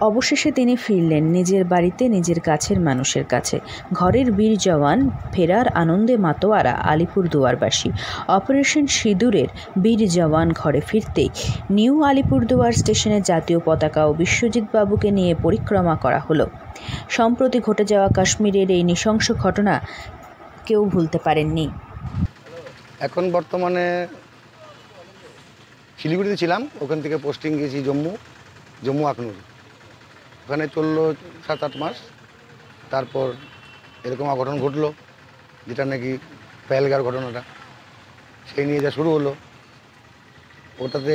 অবশেষে তিনি ফিরলেন নিজের বাড়িতে, নিজের কাছের মানুষের কাছে। ঘরের বীর জওয়ান ফেরার আনন্দে মাতোয়ারা আলিপুরদুয়ারবাসী। অপারেশন সিঁদুরের বীর জওয়ান ঘরে ফিরতেই নিউ আলিপুরদুয়ার স্টেশনে জাতীয় পতাকা ও বিশ্বজিৎ বাবুকে নিয়ে পরিক্রমা করা হলো। সম্প্রতি ঘটে যাওয়া কাশ্মীরের এই নৃশংস ঘটনা কেউ ভুলতে পারেননি। এখন বর্তমানে শিলিগুড়িতে ছিলাম, ওখান থেকে পোস্টিং গেছি জম্মু আখনুর। ওখানে চললো 7-8 মাস। তারপর এরকম অঘটন ঘটলো, যেটা নাকি পেহেলগাঁওর ঘটনাটা, সেই নিয়ে যা শুরু হলো। ওটাতে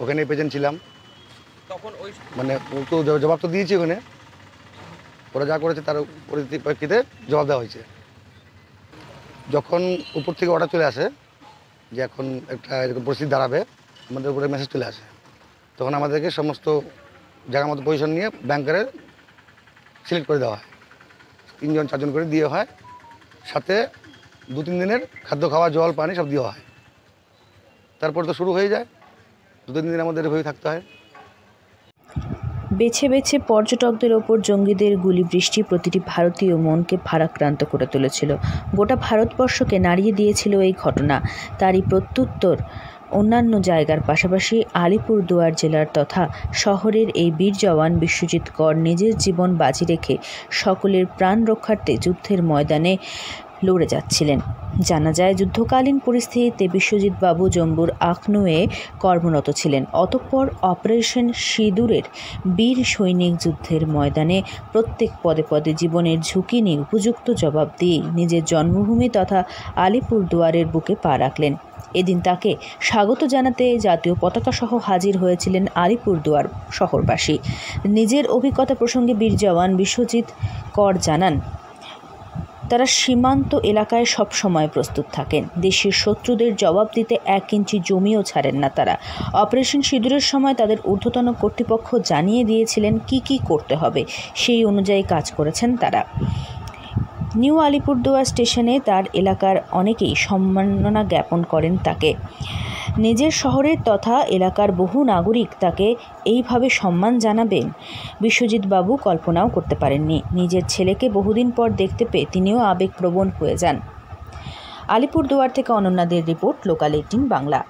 ওখানেই প্রেজেন্ট ছিলাম। তখন ওই মানে ও তো জবাব তো দিয়েছি, ওখানে ওরা যা করেছে তার পরিপ্রেক্ষিতে জবাব দেওয়া হয়েছে। যখন উপর থেকে অর্ডার চলে আসে যে এখন একটা এরকম পরিস্থিতি দাঁড়াবে, আমাদের উপরে মেসেজ চলে আসে, তখন আমাদেরকে সমস্ত জায়গার মতো পজিশন নিয়ে ব্যাংকারে সিলেক্ট করে দেওয়া হয়। 3-4 জন করে দিয়ে হয়, সাথে 2-3 দিনের খাদ্য, খাওয়া, জল, পানি সব দেওয়া হয়। তারপর তো শুরু হয়ে যায়, 2-3 দিন আমাদের এভাবেই থাকতে হয়। বেছে বেছে পর্যটকদের ওপর জঙ্গিদের গুলিবৃষ্টি প্রতিটি ভারতীয় মনকে ভারাক্রান্ত করে তুলেছিল। গোটা ভারতবর্ষকে নাড়িয়ে দিয়েছিল এই ঘটনা। তারই প্রত্যুত্তর অন্যান্য জায়গার পাশাপাশি আলিপুরদুয়ার জেলার তথা শহরের এই বীর জওয়ান বিশ্বজিৎ কর নিজের জীবন বাজি রেখে সকলের প্রাণ রক্ষার্থে যুদ্ধের ময়দানে লড়ে যাচ্ছিলেন। জানা যায়, যুদ্ধকালীন পরিস্থিতিতে বিশ্বজিৎ বাবু জম্মুর আখনুয়ে কর্মরত ছিলেন। অতঃপর অপারেশন সিঁদুরের বীর সৈনিক যুদ্ধের ময়দানে প্রত্যেক পদে পদে জীবনের ঝুঁকি নিয়ে উপযুক্ত জবাব দিয়ে নিজের জন্মভূমি তথা আলিপুরদুয়ারের বুকে পা রাখলেন। এদিন তাকে স্বাগত জানাতে জাতীয় পতাকাসহ হাজির হয়েছিলেন আলিপুরদুয়ার শহরবাসী। নিজের অভিজ্ঞতা প্রসঙ্গে বীর জওয়ান বিশ্বজিৎ কর জানান, তারা সীমান্ত এলাকায় সব সময় প্রস্তুত থাকেন। দেশের শত্রুদের জবাব দিতে 1 ইঞ্চি জমিও ছাড়েন না তারা। অপারেশন সিঁদুরের সময় তাদের ঊর্ধ্বতন কর্তৃপক্ষ জানিয়ে দিয়েছিলেন কি করতে হবে, সেই অনুযায়ী কাজ করেছেন তারা। নিউ আলিপুরদুয়ার স্টেশনে তার এলাকার অনেকেই সম্মাননা জ্ঞাপন করেন তাকে। নিজের শহরের তথা এলাকার বহু নাগরিক তাকে এইভাবে সম্মান জানাবেন বিশ্বজিৎ বাবু কল্পনাও করতে পারেননি। নিজের ছেলেকে বহুদিন পর দেখতে পেয়ে তিনিও আবেগপ্রবণ হয়ে যান। আলিপুরদুয়ার থেকে অনন্যাদের রিপোর্ট, লোকাল 18 বাংলা।